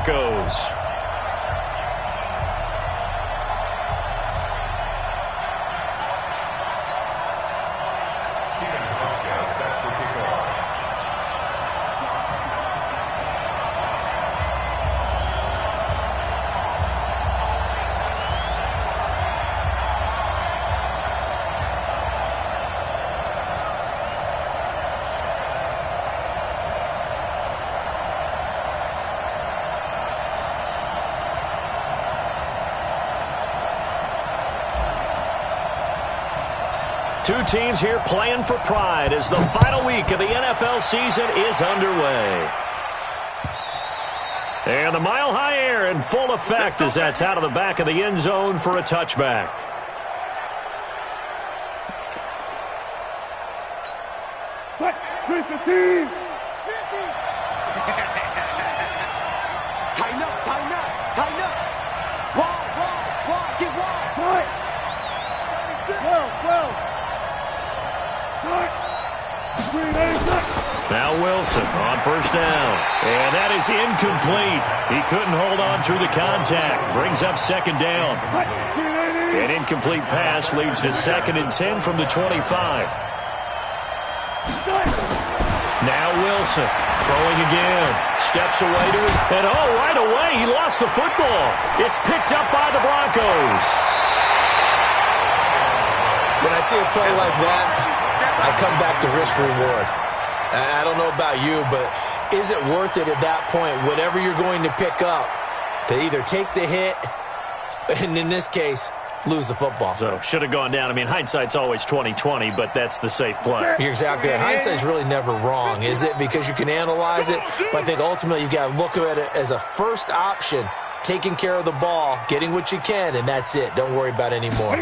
Broncos. Two teams here playing for pride as the final week of the NFL season is underway. And the mile-high air in full effect as that's out of the back of the end zone for a touchback. Tighten up, tighten up, tighten up. Wide, get wide. Well. Now Wilson on first down. And that is incomplete. He couldn't hold on through the contact. Brings up second down. An incomplete pass leads to 2nd and 10 from the 25. Now Wilson throwing again. Steps away to his... And right away he lost the football. It's picked up by the Broncos. When I see a play like that, I come back to risk-reward. I don't know about you, but is it worth it at that point, whatever you're going to pick up, to either take the hit, and in this case, lose the football? So, should have gone down. I mean, hindsight's always 20/20, but that's the safe play. You're exactly right. Hindsight's really never wrong, is it? Because you can analyze it, but I think ultimately you got to look at it as a first option, taking care of the ball, getting what you can, and that's it. Don't worry about any more.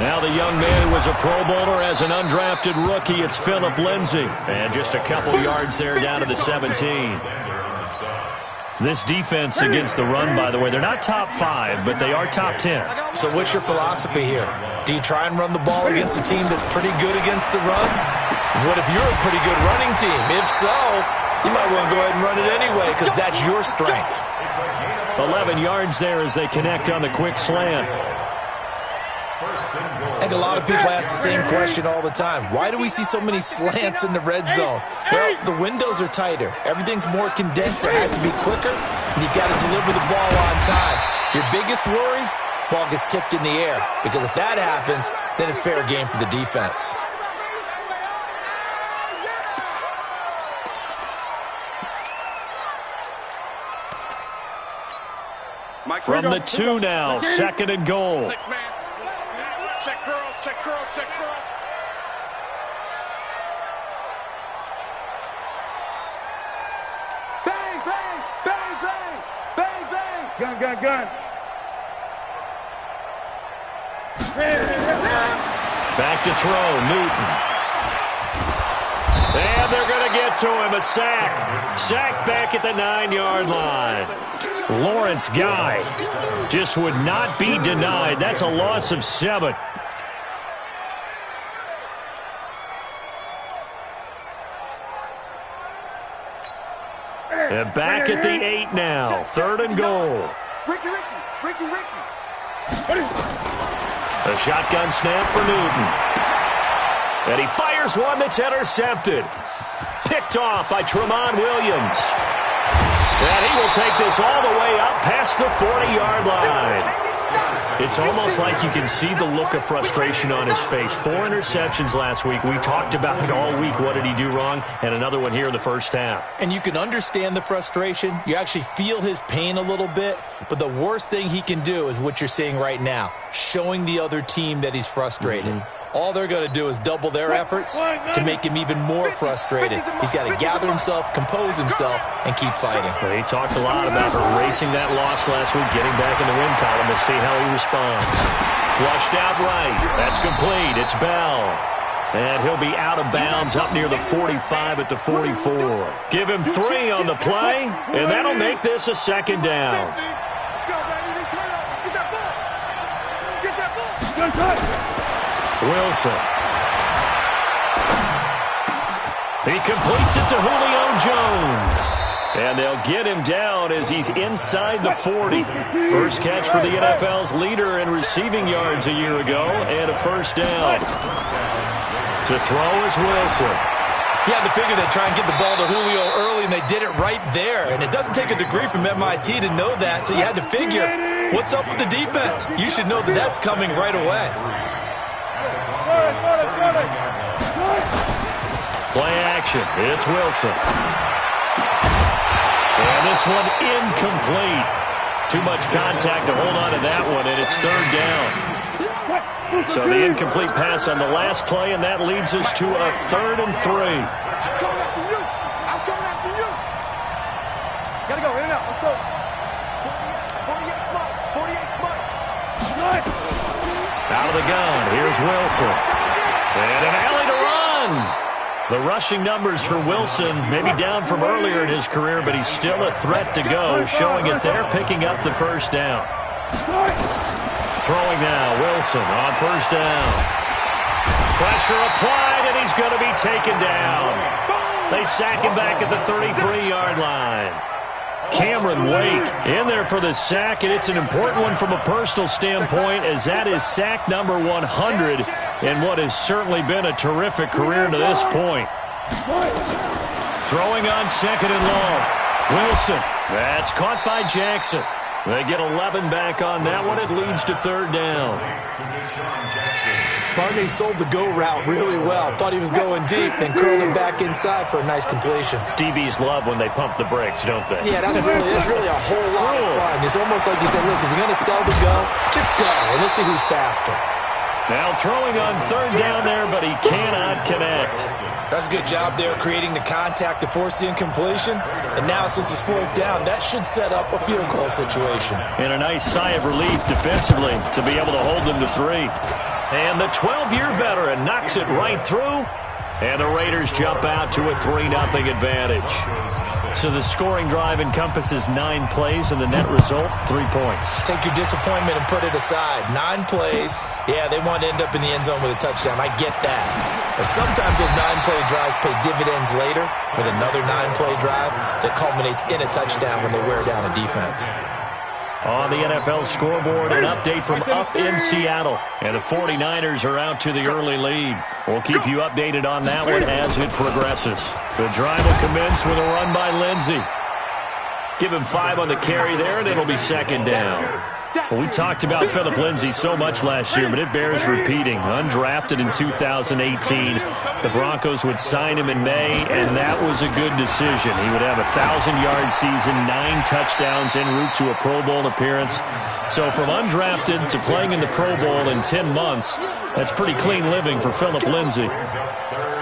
Now the young man who was a Pro Bowler as an undrafted rookie, it's Phillip Lindsay. And just a couple yards there down to the 17. This defense against the run, by the way, they're not top 5, but they are top 10. So what's your philosophy here? Do you try and run the ball against a team that's pretty good against the run? What if you're a pretty good running team? If so, you might want to go ahead and run it anyway because that's your strength. 11 yards there as they connect on the quick slant. I think a lot of people ask the same question all the time. Why do we see so many slants in the red zone? Well, the windows are tighter. Everything's more condensed. It has to be quicker, and you've got to deliver the ball on time. Your biggest worry? Ball gets tipped in the air. Because if that happens, then it's fair game for the defense. From the 2 now, 2nd and goal. Check curls, check curls, check curls. Bang, bang, bang, bang, bang, bang. Gun. Back to throw, Newton. And they're going to get to him, a sack. Sacked back at the 9-yard line. Lawrence Guy just would not be denied. That's a loss of 7. And back at the 8 now. 3rd and goal. Ricky. A shotgun snap for Newton. And he fires one that's intercepted. Picked off by Tramon Williams. And he will take this all the way up past the 40-yard line. It's almost like you can see the look of frustration on his face. 4 interceptions last week. We talked about it all week. What did he do wrong? And another one here in the first half. And you can understand the frustration. You actually feel his pain a little bit. But the worst thing he can do is what you're seeing right now, showing the other team that he's frustrated. All they're going to do is double their efforts to make him even more frustrated. He's got to gather himself, compose himself, and keep fighting. Well, he talked a lot about erasing that loss last week, getting back in the win column. We'll see how he responds. Flushed out right. That's complete. It's Bell. And he'll be out of bounds up near the 45 at the 44. Give him 3 on the play, and that'll make this a 2nd down. Wilson. He completes it to Julio Jones. And they'll get him down as he's inside the 40. First catch for the NFL's leader in receiving yards a year ago, and a first down. To throw is Wilson. You had to figure they'd try and get the ball to Julio early, and they did it right there. And it doesn't take a degree from MIT to know that, so you had to figure, what's up with the defense? You should know that that's coming right away. Play action. It's Wilson. And this one incomplete. Too much contact to hold on to that one, and it's third down. So the incomplete pass on the last play, and that leads us to a 3rd and 3. I'm coming after you. I'm coming after you. Gotta go, in and out. Let's go. 48 front. Out of the gun. Here's Wilson. And an alley to run. The rushing numbers for Wilson maybe down from earlier in his career, but he's still a threat to go, showing it there, picking up the first down. Throwing now, Wilson on first down. Pressure applied, and he's going to be taken down. They sack him back at the 33-yard line. Cameron Wake in there for the sack, and it's an important one from a personal standpoint, as that is sack number 100 in what has certainly been a terrific career to this point. Throwing on 2nd and long. Wilson. That's caught by Jackson. They get 11 back on that one. It leads to 3rd down. Barney sold the go route really well. Thought he was going deep, then curled him back inside for a nice completion. DBs love when they pump the brakes, don't they? Yeah, that's really a whole lot of fun. It's almost like you said, listen, if you're going to sell the go, just go, and let's see who's faster. Now throwing on 3rd down there, but he cannot connect. That's a good job there creating the contact to force the incompletion. And now since it's 4th down, that should set up a field goal situation. And a nice sigh of relief defensively to be able to hold them to 3. And the 12-year veteran knocks it right through. And the Raiders jump out to a 3-0 advantage. So the scoring drive encompasses 9 plays, and the net result, 3 points. Take your disappointment and put it aside. 9 plays. Yeah, they want to end up in the end zone with a touchdown. I get that. But sometimes those 9-play drives pay dividends later with another 9-play drive that culminates in a touchdown when they wear down a defense. On the NFL scoreboard, an update from up in Seattle. And the 49ers are out to the early lead. We'll keep you updated on that one as it progresses. The drive will commence with a run by Lindsey. Give him 5 on the carry there, and it'll be 2nd down. Well, we talked about Phillip Lindsay so much last year, but it bears repeating. Undrafted in 2018, the Broncos would sign him in May, and that was a good decision. He would have a 1,000-yard season, 9 touchdowns en route to a Pro Bowl appearance. So from undrafted to playing in the Pro Bowl in 10 months, that's pretty clean living for Phillip Lindsay.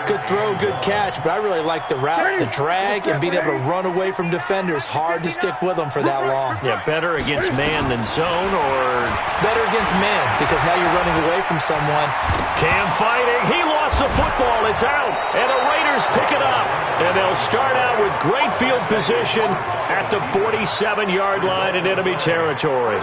Good throw, good catch, but I really like the route, the drag, and being able to run away from defenders. Hard to stick with them for that long. Yeah, better against man than zone, or better against man, because now you're running away from someone. Cam fighting. He lost the football. It's out, and the Raiders pick it up. And they'll start out with great field position at the 47-yard line in enemy territory.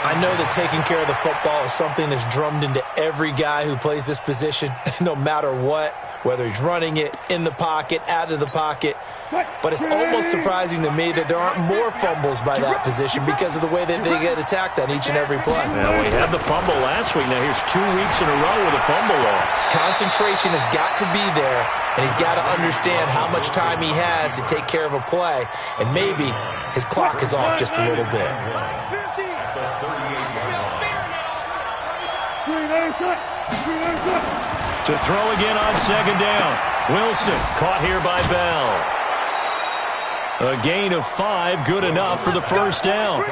I know that taking care of the football is something that's drummed into every guy who plays this position, no matter what, whether he's running it, in the pocket, out of the pocket. But it's almost surprising to me that there aren't more fumbles by that position because of the way that they get attacked on each and every play. Well, we had the fumble last week. Now here's 2 weeks in a row with a fumble loss. Concentration has got to be there, and he's got to understand how much time he has to take care of a play, and maybe his clock is off just a little bit. To throw again on 2nd down. Wilson caught here by Bell. A gain of 5, good enough for the first down.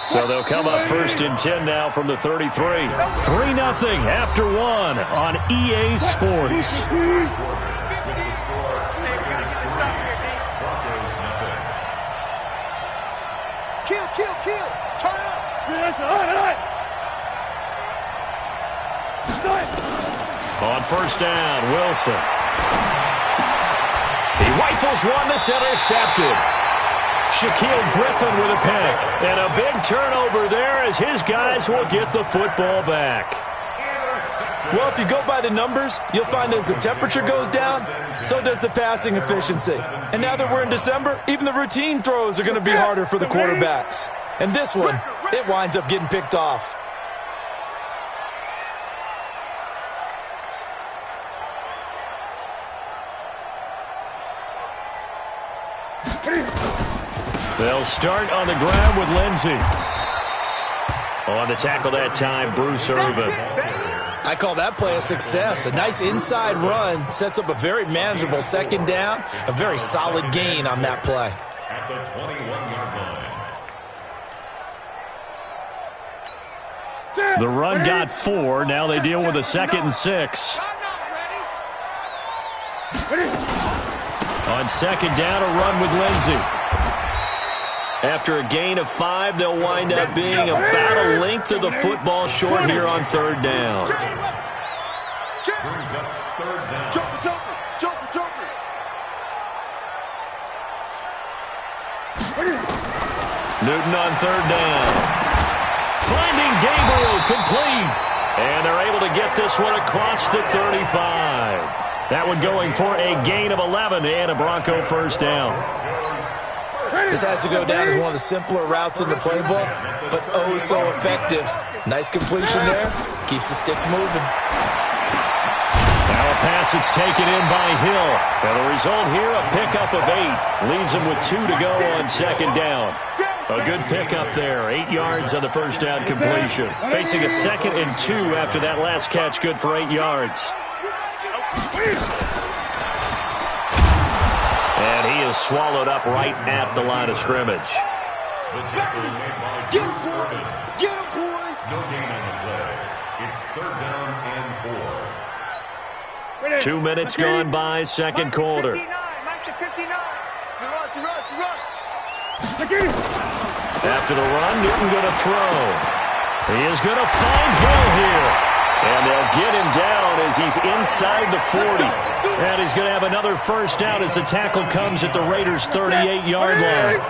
So they'll come up 1st and 10 now from the 33. 3-0 after 1 on EA Sports. Kill. Turn up. On 1st down, Wilson. He rifles one that's intercepted. Shaquille Griffin with a pick. And a big turnover there as his guys will get the football back. Well, if you go by the numbers, you'll find as the temperature goes down, so does the passing efficiency. And now that we're in December, even the routine throws are going to be harder for the quarterbacks. And this one, it winds up getting picked off. They'll start on the ground with Lindsey. On the tackle that time, Bruce Irvin. I call that play a success. A nice inside run sets up a very manageable second down. A very solid gain on that play. At the 21-yard line. The run got 4. Now they deal with a 2nd and 6. On 2nd down, a run with Lindsey. After a gain of 5, they'll wind up being about a length of the football short here on 3rd down. Brings up 3rd down. Jumper. Newton on 3rd down. Finding Gabriel complete. And they're able to get this one across the 35. That one going for a gain of 11 and a Bronco 1st down. This has to go down as one of the simpler routes in the playbook, but oh so effective. Nice completion there. Keeps the sticks moving. Now a pass that's taken in by Hill. And the result here, a pickup of 8. Leaves him with 2 to go on 2nd down. A good pickup there. 8 yards on the 1st down completion. Facing a 2nd and 2 after that last catch. Good for 8 yards. And he is swallowed up right at the line of scrimmage. The tackle made by Bruce Irvin. No gain on the play. It's 3rd down and 4. 2 minutes gone by, 2nd quarter. After the run, Newton going to throw. He is going to find Hill here. And they'll get him down as he's inside the 40. And he's going to have another 1st down as the tackle comes at the Raiders' 38-yard line.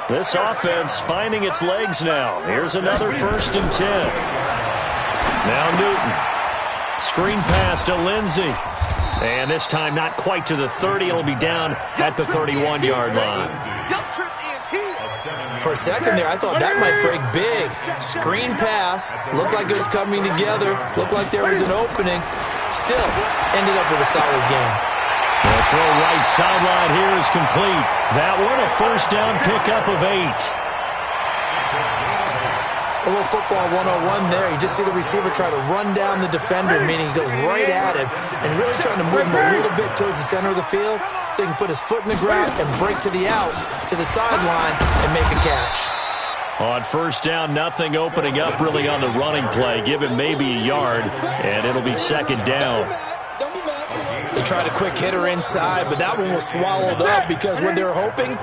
This offense finding its legs now. Here's another 1st and 10. Now Newton. Screen pass to Lindsey. And this time not quite to the 30. It'll be down at the 31-yard line. For a second there, I thought that might break big. Screen pass. Looked like it was coming together. Looked like there was an opening. Still, ended up with a solid game. The throw right sideline here is complete. That one a 1st down pickup of 8. A little football 101 there. You just see the receiver try to run down the defender, meaning he goes right at him and really trying to move him a little bit towards the center of the field so he can put his foot in the ground and break to the out, to the sideline, and make a catch. On 1st down, nothing opening up really on the running play. Give him maybe a yard, and it'll be 2nd down. They tried a quick hitter inside, but that one was swallowed up because what they're hoping,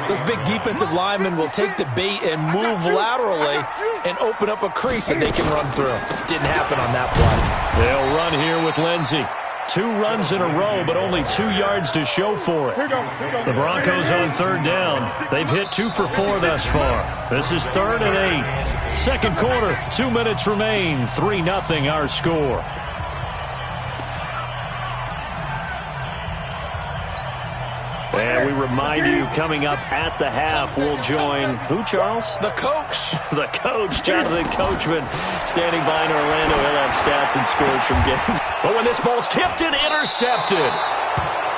those big defensive linemen will take the bait and move laterally and open up a crease that they can run through. Didn't happen on that play. They'll run here with Lindsey. 2 runs in a row, but only 2 yards to show for it. The Broncos on 3rd down. They've hit 2 for 4 thus far. This is 3rd and 8. 2nd quarter, 2 minutes remain. 3-0 our score. And we remind you, coming up at the half, we'll join who, Charles? The coach. The coach, Jonathan Coachman, standing by in Orlando. He'll have stats and scores from games. But when this ball's tipped and intercepted.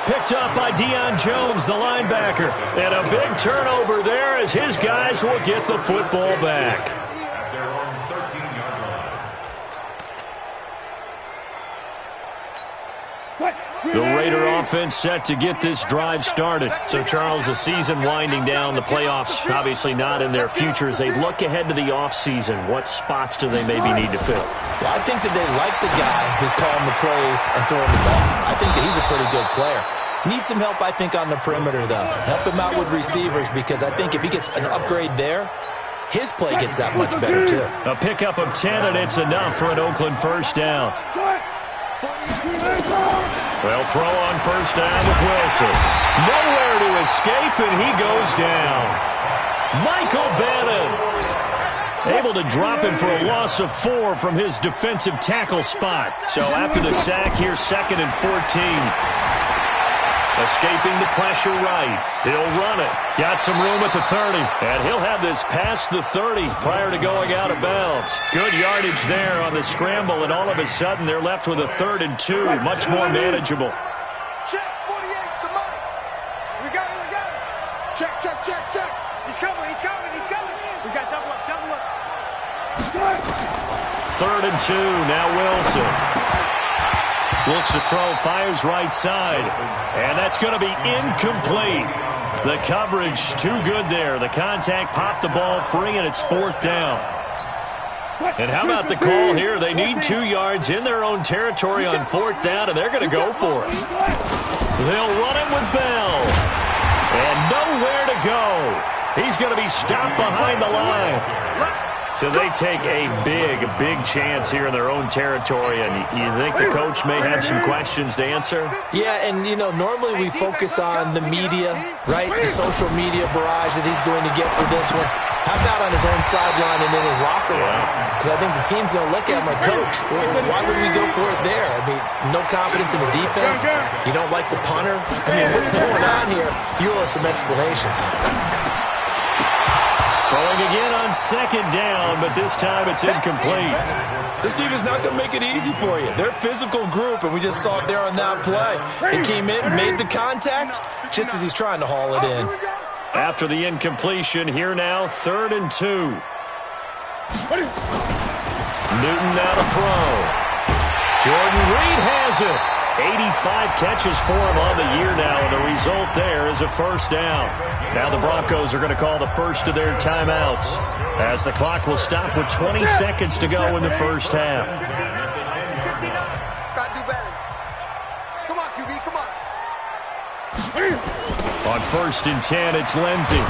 Picked up by Deion Jones, the linebacker. And a big turnover there as his guys will get the football back. At their own 13-yard line. The Raider offense set to get this drive started. So, Charles, the season winding down, the playoffs obviously not in their future. As they look ahead to the offseason, what spots do they maybe need to fill? Well, I think that they like the guy who's calling the plays and throwing the ball. I think that he's a pretty good player. Needs some help, I think, on the perimeter, though. Help him out with receivers because I think if he gets an upgrade there, his play gets that much better, too. A pickup of 10, and it's enough for an Oakland 1st down. They'll throw on 1st down with Wilson. Nowhere to escape, and he goes down. Michael Bannon. Able to drop him for a loss of 4 from his defensive tackle spot. So after the sack, here's 2nd and 14. Escaping the pressure right. He'll run it. Got some room at the 30. And he'll have this past the 30 prior to going out of bounds. Good yardage there on the scramble, and all of a sudden they're left with a 3rd and 2. Much more manageable. Check, 48's the mic. We got it, we got it. Check, check, check, check. He's coming, he's coming, he's coming. We got double up, double up. 3rd and 2, now Wilson. Looks to throw, fires right side. And that's going to be incomplete. The coverage too good there. The contact popped the ball free, and it's 4th down. And how about the call here? They need 2 yards in their own territory on 4th down, and they're going to go for it. They'll run it with Bell. And nowhere to go. He's going to be stopped behind the line. So they take a big chance here in their own territory, and you think the coach may have some questions to answer? Yeah, and, normally we focus on the media, right? The social media barrage that he's going to get for this one. How about on his own sideline and in his locker room? Because I think the team's going to look at him like, Coach, why would we go for it there? I mean, no confidence in the defense. You don't like the punter. I mean, what's going on here? You owe us some explanations. Throwing again on 2nd down, but this time it's incomplete. This team is not going to make it easy for you. They're a physical group, and we just saw it there on that play. He came in, made the contact, just as he's trying to haul it in. After the incompletion, here now, 3rd and 2. Newton now to throw. Jordan Reed has it. 85 catches for him on the year now, and the result there is a 1st down. Now the Broncos are going to call the first of their timeouts, as the clock will stop with 20 seconds to go in the first half. Got to do better. Come on, QB, come on. On 1st and 10, it's Lindsey.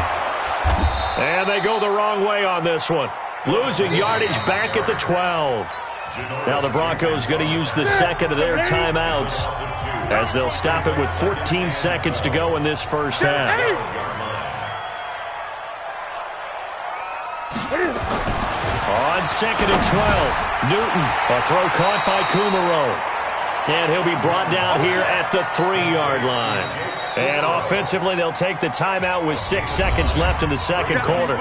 And they go the wrong way on this one. Losing yardage back at the 12. Now the Broncos going to use the 2nd of their timeouts, as they'll stop it with 14 seconds to go in this first half. On 2nd and 12, Newton, a throw caught by Kumaro. And he'll be brought down here at the 3-yard line. And offensively, they'll take the timeout with 6 seconds left in the 2nd quarter.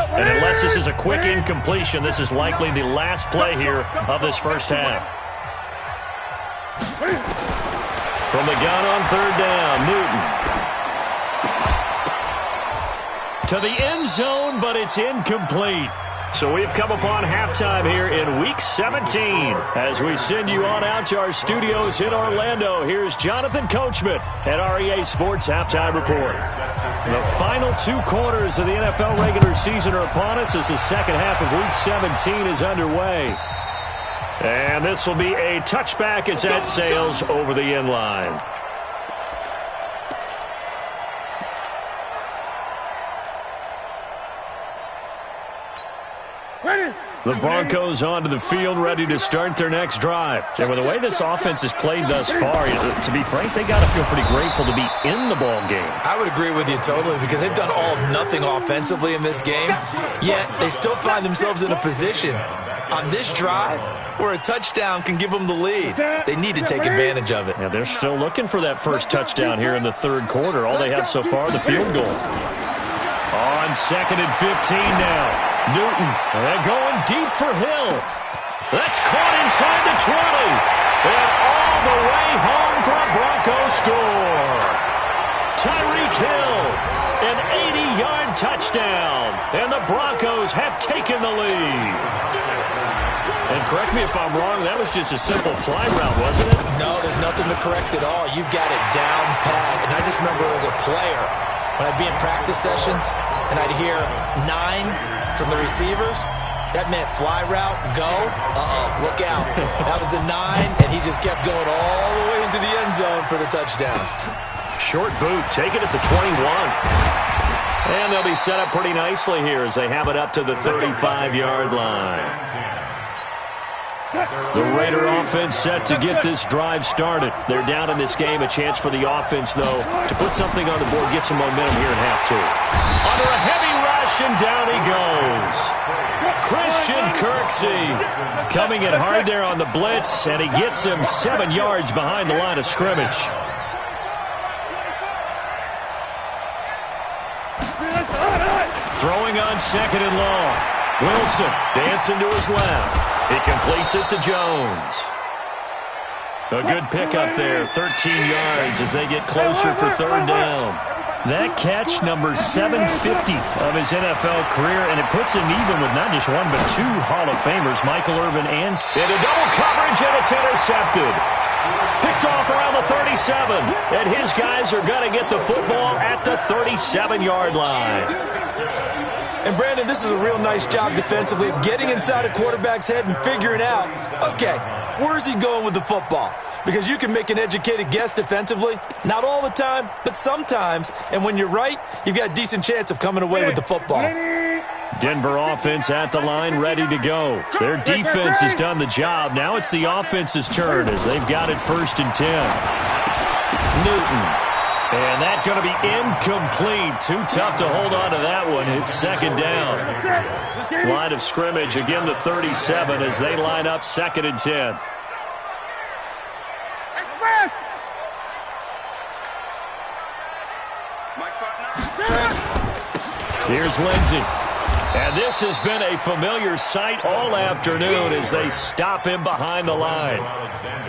And unless this is a quick incompletion, this is likely the last play here of this first half. From the gun on 3rd down, Newton. To the end zone, but it's incomplete. So we've come upon halftime here in Week 17. As we send you on out to our studios in Orlando, here's Jonathan Coachman at REA Sports Halftime Report. The final 2 quarters of the NFL regular season are upon us as the second half of Week 17 is underway. And this will be a touchback as that sails over the end line. The Broncos onto the field, ready to start their next drive. And with the way this offense has played thus far, to be frank, they got to feel pretty grateful to be in the ball game. I would agree with you totally, because they've done all of nothing offensively in this game, yet they still find themselves in a position on this drive where a touchdown can give them the lead. They need to take advantage of it. Yeah, they're still looking for that first touchdown here in the 3rd quarter. All they have so far, the field goal. On 2nd and 15 now. Newton, they're going deep for Hill. That's caught inside the 20. And all the way home for a Broncos score. Tyreek Hill, an 80-yard touchdown. And the Broncos have taken the lead. And correct me if I'm wrong, that was just a simple fly route, wasn't it? No, there's nothing to correct at all. You've got it down pat. And I just remember as a player, when I'd be in practice sessions and I'd hear 9 from the receivers, that meant fly route, go, look out. That was the 9, and he just kept going all the way into the end zone for the touchdown. Short boot, take it at the 21. And they'll be set up pretty nicely here as they have it up to the 35-yard line. The Raider offense set to get this drive started. They're down in this game. A chance for the offense, though, to put something on the board, get some momentum here in half two. Under a heavy rush, and down he goes. Christian Kirksey coming in hard there on the blitz, and he gets him 7 yards behind the line of scrimmage. Throwing on 2nd and long. Wilson dancing to his left. He completes it to Jones. A good pickup there, 13 yards as they get closer for 3rd down. That catch, number 750 of his NFL career, and it puts him even with not just one but 2 Hall of Famers, Michael Irvin and into double coverage, and it's intercepted. Picked off around the 37, and his guys are going to get the football at the 37-yard line. And, Brandon, this is a real nice job defensively of getting inside a quarterback's head and figuring out, okay, where's he going with the football? Because you can make an educated guess defensively, not all the time, but sometimes. And when you're right, you've got a decent chance of coming away with the football. Denver offense at the line, ready to go. Their defense has done the job. Now it's the offense's turn as they've got it 1st and 10. Newton. And that's going to be incomplete. Too tough to hold on to that one. It's 2nd down. Line of scrimmage, again the 37 as they line up 2nd and 10. Here's Lindsey. And this has been a familiar sight all afternoon as they stop him behind the line.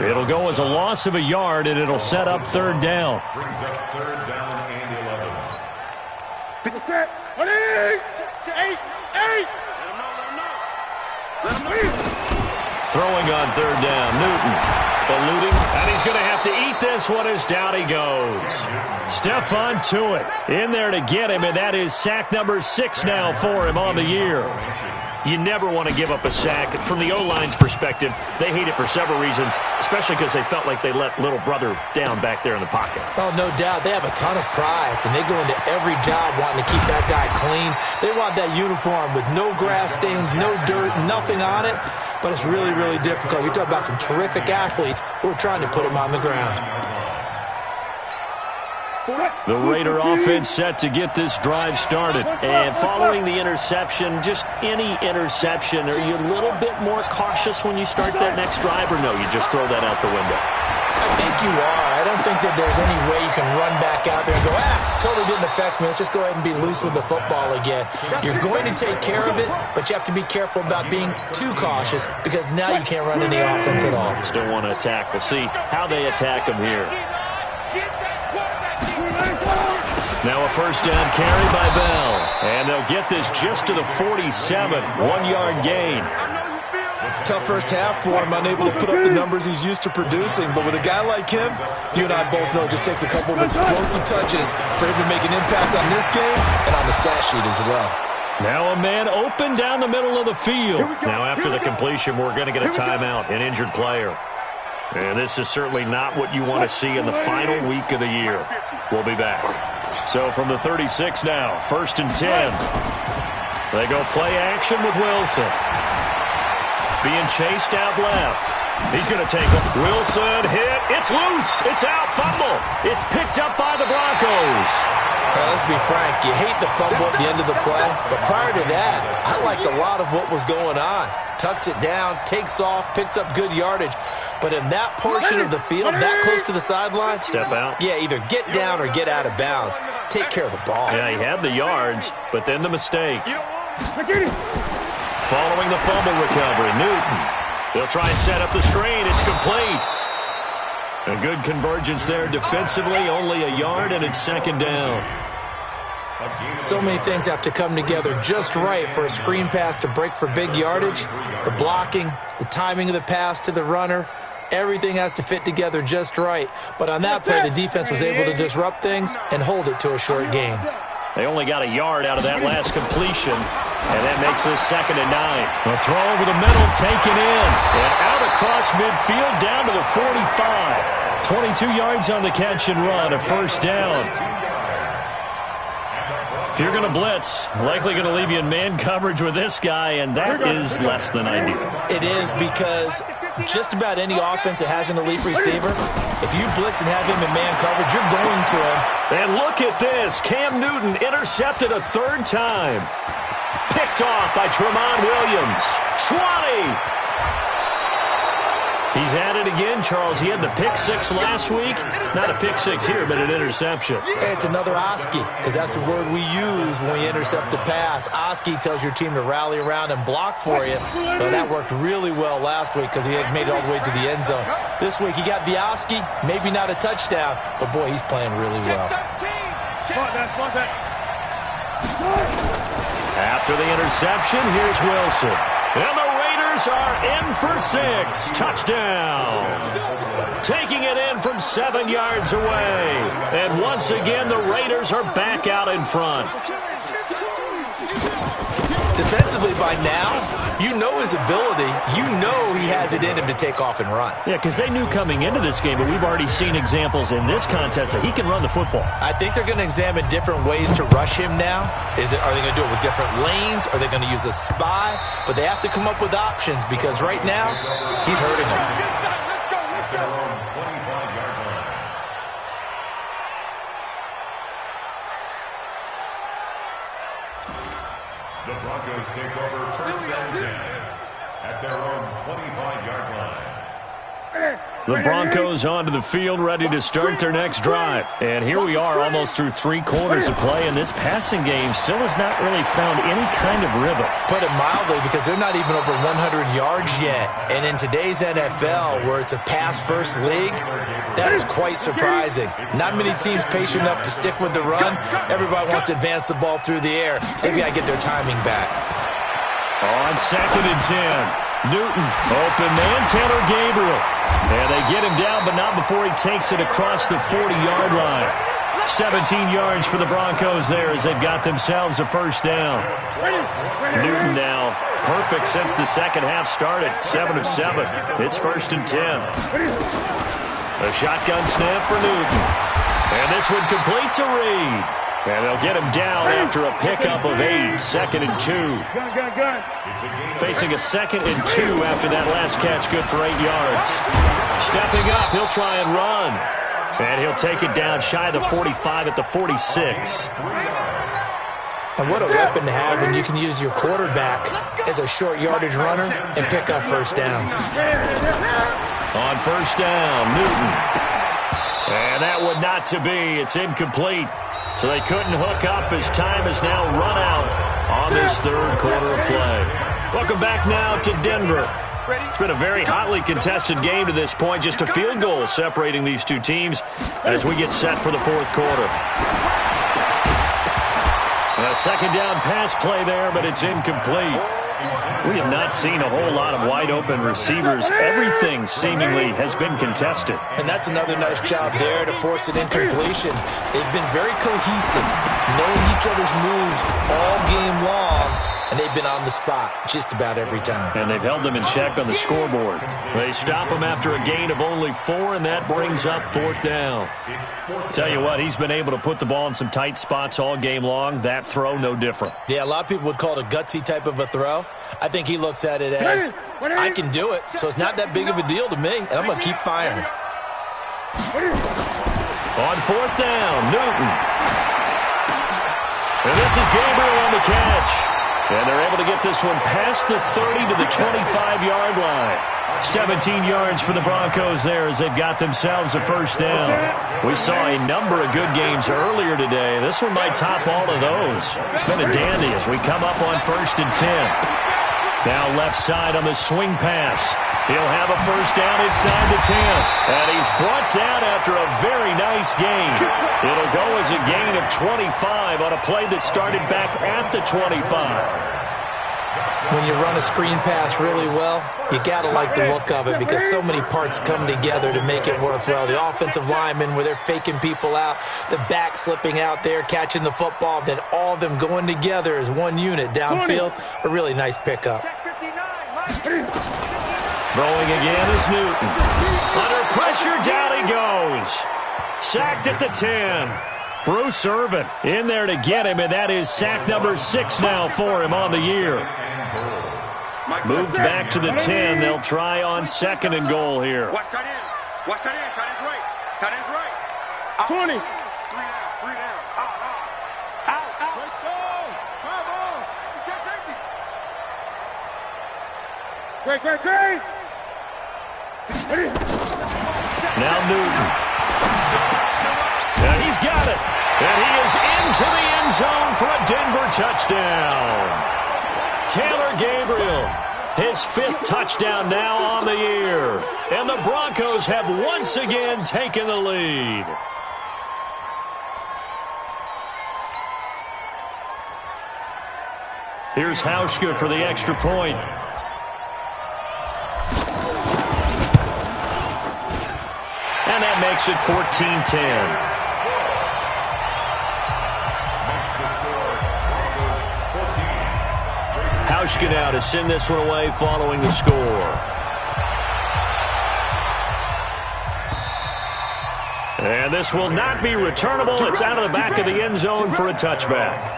It'll go as a loss of a yard, and it'll set up 3rd down. Brings up 3rd down and 11. Throwing on 3rd down, Newton. Eluding, and he's going to have to eat this one as down he goes. Stephon Tuitt in there to get him, and that is sack number 6 now for him on the year. You never want to give up a sack. From the O-line's perspective, they hate it for several reasons, especially because they felt like they let little brother down back there in the pocket. Oh, no doubt. They have a ton of pride, and they go into every job wanting to keep that guy clean. They want that uniform with no grass stains, no dirt, nothing on it. But it's really, really difficult. You're talking about some terrific athletes who are trying to put him on the ground. The Raider offense set to get this drive started. And following the interception, just any interception, are you a little bit more cautious when you start that next drive, or no, you just throw that out the window? I think you are. I don't think that there's any way you can run back out there and go, totally didn't affect me. Let's just go ahead and be loose with the football again. You're going to take care of it, but you have to be careful about being too cautious because now you can't run any offense at all. Still want to attack. We'll see how they attack them here. Now a 1st down carry by Bell. And they'll get this just to the 47. 1-yard gain. Tough first half for him, unable to put up the numbers he's used to producing. But with a guy like him, you and I both know it just takes a couple of explosive touches for him to make an impact on this game and on the stat sheet as well. Now a man open down the middle of the field. Now after the completion, we're going to get a timeout, an injured player. And this is certainly not what you want to see in the final week of the year. We'll be back. So from the 36 now, 1st and 10. They go play action with Wilson. Being chased out left. He's going to take it. Wilson hit. It's loose. It's out. Fumble. It's picked up by the Broncos. Let's be frank. You hate the fumble at the end of the play. But prior to that, I liked a lot of what was going on. Tucks it down, takes off, picks up good yardage. But in that portion of the field, that close to the sideline, step out. Yeah, either get down or get out of bounds. Take care of the ball. Yeah, he had the yards, but then the mistake. Following the fumble recovery, Newton. They'll try and set up the screen. It's complete. A good convergence there defensively, only a yard, and it's 2nd down. So many things have to come together just right for a screen pass to break for big yardage. The blocking, the timing of the pass to the runner, everything has to fit together just right. But on that play, the defense was able to disrupt things and hold it to a short gain. They only got a yard out of that last completion, and that makes this 2nd and 9. A throw over the middle, taken in, and out across midfield down to the 45. 22 yards on the catch and run, a 1st down. If you're going to blitz, likely going to leave you in man coverage with this guy, and that is less than ideal. It is, because just about any offense that has an elite receiver, if you blitz and have him in man coverage, you're going to him. And look at this. Cam Newton intercepted a third time. Picked off by Tramon Williams. 20. He's at it again, Charles. He had the pick six last week. Not a pick six here, but an interception. Hey, it's another Oski, because that's the word we use when we intercept the pass. Oski tells your team to rally around and block for you. But that worked really well last week because he had made it all the way to the end zone. This week he got the Oski, maybe not a touchdown, but boy, he's playing really well. After the interception, here's Wilson. And the Raiders are in for 6. Touchdown. Taking it in from 7 yards away. And once again, the Raiders are back out in front. Defensively by now, you know his ability. You know he has it in him to take off and run. Yeah, because they knew coming into this game, but we've already seen examples in this contest that he can run the football. I think they're going to examine different ways to rush him now. Are they going to do it with different lanes? Are they going to use a spy? But they have to come up with options, because right now, he's hurting them. The Broncos take over first and 10 at their own 25-yard line. The Broncos onto the field, ready to start their next drive. And here we are, almost through 3 quarters of play, and this passing game still has not really found any kind of rhythm. Put it mildly, because they're not even over 100 yards yet. And in today's NFL, where it's a pass-first league, that is quite surprising. Not many teams patient enough to stick with the run. Everybody wants to advance the ball through the air. They've got to get their timing back. On 2nd and 10, Newton, open man, Taylor Gabriel. And they get him down, but not before he takes it across the 40-yard line. 17 yards for the Broncos there as they've got themselves a first down. Newton now perfect since the second half started. 7 of 7. It's 1st and 10. A shotgun snap for Newton. And this one complete to Reed. And they'll get him down after a pickup of 8. 2nd and 2. Facing a 2nd and 2 after that last catch, good for 8 yards. Stepping up, he'll try and run. And he'll take it down shy of the 45 at the 46. And what a weapon to have when you can use your quarterback as a short yardage runner and pick up first downs. On first down, Newton. And that one not to be. It's incomplete. So they couldn't hook up as time has now run out on this 3rd quarter of play. Welcome back now to Denver. It's been a very hotly contested game to this point. Just a field goal separating these two teams as we get set for the 4th quarter. A 2nd down pass play there, but it's incomplete. We have not seen a whole lot of wide-open receivers. Everything seemingly has been contested. And that's another nice job there to force an incompletion. They've been very cohesive, knowing each other's moves all game long, and they've been on the spot just about every time. And they've held them in check on the scoreboard. They stop them after a gain of only 4, and that brings up 4th down. Tell you what, he's been able to put the ball in some tight spots all game long. That throw, no different. Yeah, a lot of people would call it a gutsy type of a throw. I think he looks at it as, I can do it, so it's not that big of a deal to me, and I'm going to keep firing. On 4th down, Newton. And this is Gabriel on the catch. And they're able to get this one past the 30 to the 25-yard line. 17 yards for the Broncos there as they've got themselves a first down. We saw a number of good games earlier today. This one might top all of those. It's been a dandy as we come up on 1st and 10. Now left side on the swing pass. He'll have a first down inside the 10. And he's brought down after a very nice gain. It'll go as a gain of 25 on a play that started back at the 25. When you run a screen pass really well, you got to like the look of it because so many parts come together to make it work well. The offensive linemen, where they're faking people out, the back slipping out there, catching the football, then all of them going together as one unit downfield. A really nice pickup. Throwing again is Newton. Under pressure, down he goes. Sacked at the 10. Bruce Irvin in there to get him, and that is sack number 6 now for him on the year. Moved back to the 10. They'll try on 2nd and goal here. Watch tight end. Watch tight end. Tight end's right. Tight end's right. 20. 3 down. Out. Let's go. Come on. You check safety. Great. Now Newton. And he's got it. And he is into the end zone for a Denver touchdown. Taylor Gabriel, his 5th touchdown now on the year. And the Broncos have once again taken the lead. Here's Hauschka for the extra point. And that makes it 14-10. Hauschka now to send this one away following the score. And this will not be returnable. It's out of the back of the end zone for a touchback.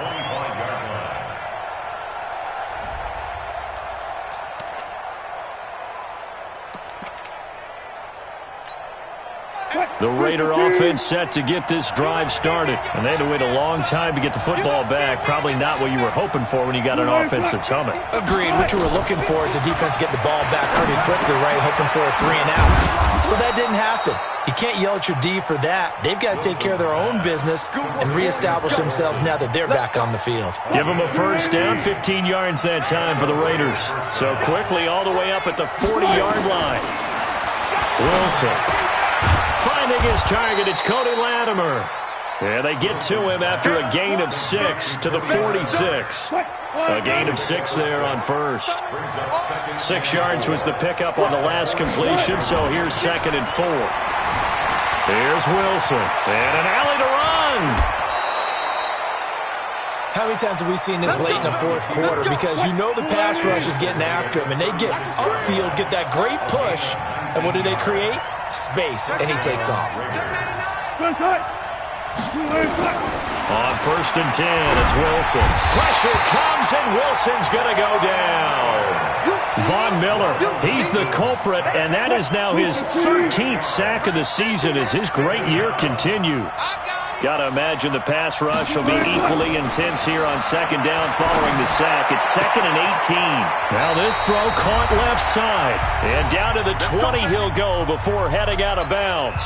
The Raider offense set to get this drive started. And they had to wait a long time to get the football back. Probably not what you were hoping for when you got an offense that's humming. Agreed. What you were looking for is the defense get the ball back pretty quickly, right? Hoping for a 3 and out. So that didn't happen. You can't yell at your D for that. They've got to take care of their own business and reestablish themselves now that they're back on the field. Give them a first down, 15 yards that time for the Raiders. So quickly all the way up at the 40-yard line. Wilson. Finding his target, it's Cody Latimer. And they get to him after a gain of 6 to the 46. A gain of 6 there on first. 6 yards was the pickup on the last completion, so here's 2nd and 4. Here's Wilson. And an alley to run. How many times have we seen this late in the 4th quarter? Because you know the pass rush is getting after him, and they get upfield, get that great push, and what do they create? Space, and he takes off. On 1st and 10, it's Wilson. Pressure comes, and Wilson's going to go down. Von Miller, he's the culprit, and that is now his 13th sack of the season as his great year continues. Got to imagine the pass rush will be equally intense here on 2nd down following the sack. It's 2nd and 18. Now this throw caught left side. And down to the 20 he'll go before heading out of bounds.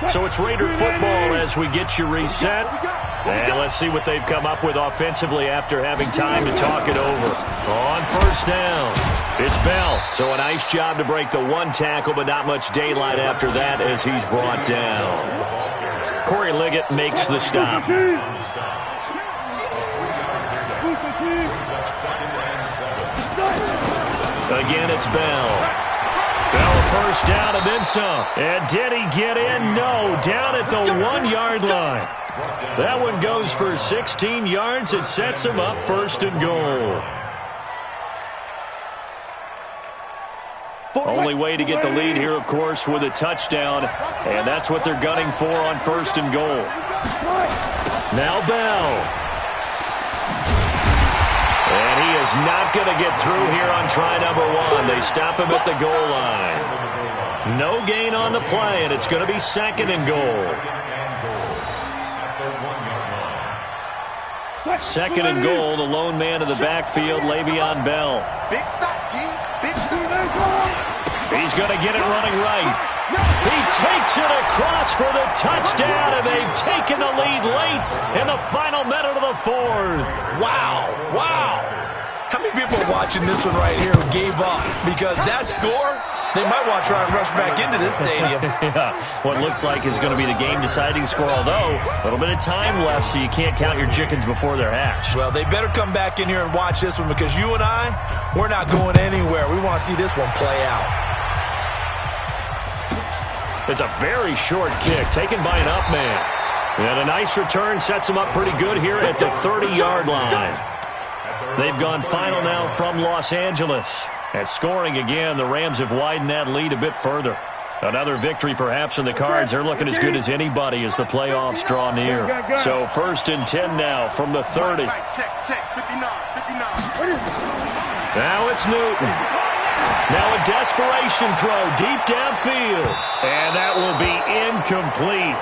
So it's Raider football as we get you reset. And let's see what they've come up with offensively after having time to talk it over. On 1st down, it's Bell. So a nice job to break the 1 tackle, but not much daylight after that as he's brought down. Corey Liggett makes the stop. Again, it's Bell. Bell first down and then some. And did he get in? No, down at the 1-yard line. That one goes for 16 yards. It sets him up 1st and goal. Only way to get the lead here, of course, with a touchdown. And that's what they're gunning for on 1st and goal. Now Bell. And he is not going to get through here on try number 1. They stop him at the goal line. No gain on the play, and it's going to be 2nd and goal. 2nd and goal, the lone man in the backfield, Le'Veon Bell. Big stop, G. Big stop. He's going to get it running right. He takes it across for the touchdown, and they've taken the lead late in the final minute of the 4th. Wow. How many people are watching this one right here who gave up? Because that score, they might want to try and rush back into this stadium. Yeah, what looks like is going to be the game-deciding score, although a little bit of time left, so you can't count your chickens before they're hatched. Well, they better come back in here and watch this one because you and I, we're not going anywhere. We want to see this one play out. It's a very short kick taken by an up man. And a nice return sets him up pretty good here at the 30-yard line. They've gone final now from Los Angeles. At scoring again, the Rams have widened that lead a bit further. Another victory perhaps in the cards. They're looking as good as anybody as the playoffs draw near. So 1st and 10 now from the 30. Check, 59. Now it's Newton. Now a desperation throw deep downfield. And that will be incomplete.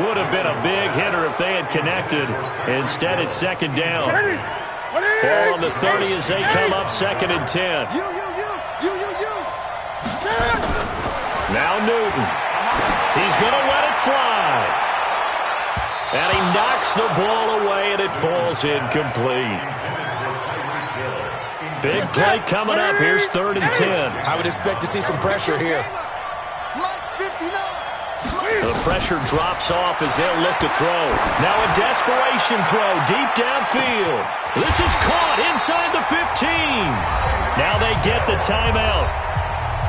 Would have been a big hitter if they had connected. Instead, it's 2nd down. Ball on the 30 as they come up 2nd and 10. Now Newton. He's going to let it fly. And he knocks the ball away, and it falls incomplete. Big play coming up. Here's 3rd and 10. I would expect to see some pressure here. The pressure drops off as they'll look to throw. Now a desperation throw deep downfield. This is caught inside the 15. Now they get the timeout.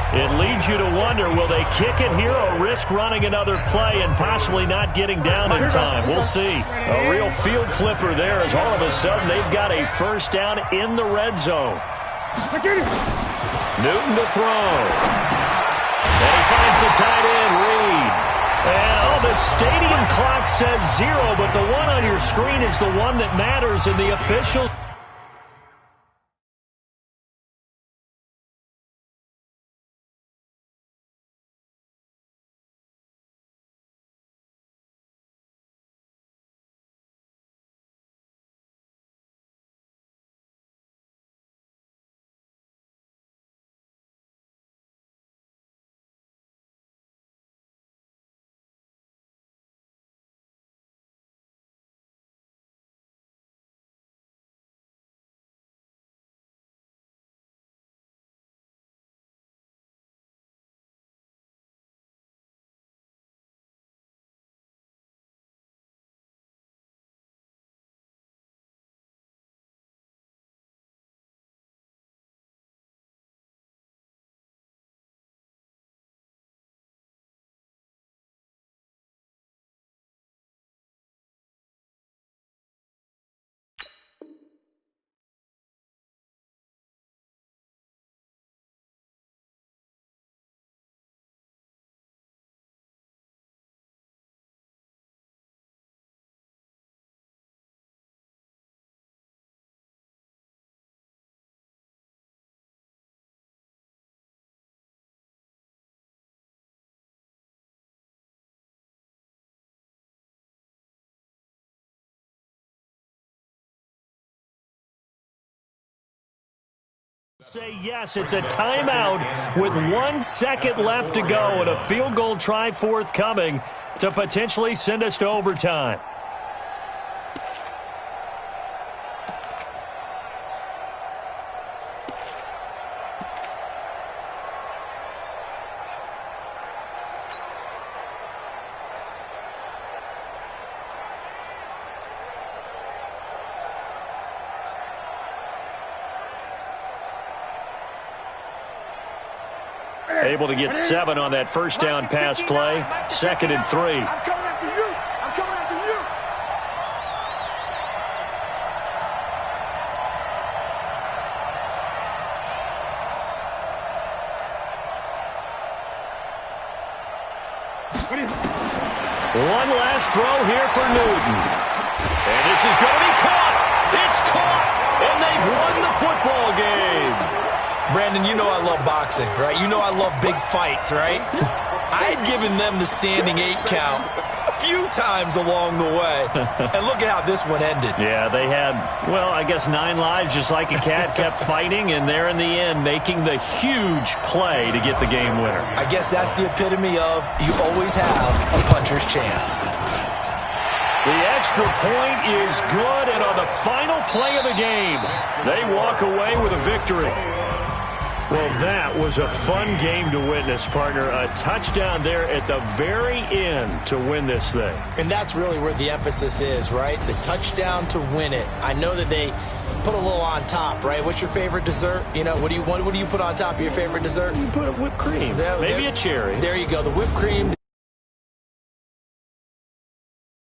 It leads you to wonder, will they kick it here or risk running another play and possibly not getting down in time? We'll see. A real field flipper there as all of a sudden they've got a 1st down in the red zone. Newton to throw. And he finds the tight end, Reed. And, the stadium clock says 0, but the one on your screen is the one that matters, and the official... Say yes, it's a timeout with 1 second left to go and a field goal try forthcoming to potentially send us to overtime. Able to get 7 on that 1st down pass play. 2nd and 3. I'm coming after you. I'm coming after you. One last throw here for Newton. And this is going to be caught. It's caught. And they've won the football game. Brandon, you know I love boxing, right? You know I love big fights, right? I had given them the standing 8 count a few times along the way. And look at how this one ended. Yeah, they had, well, I guess 9 lives, just like a cat, kept fighting, and they're in the end making the huge play to get the game winner. I guess that's the epitome of you always have a puncher's chance. The extra point is good, and on the final play of the game, they walk away with a victory. Well, that was a fun game to witness, partner. A touchdown there at the very end to win this thing. And that's really where the emphasis is, right? The touchdown to win it. I know that they put a little on top, right? What's your favorite dessert? You know, what do you put on top of your favorite dessert? You put a whipped cream. Maybe a cherry. There you go. The whipped cream.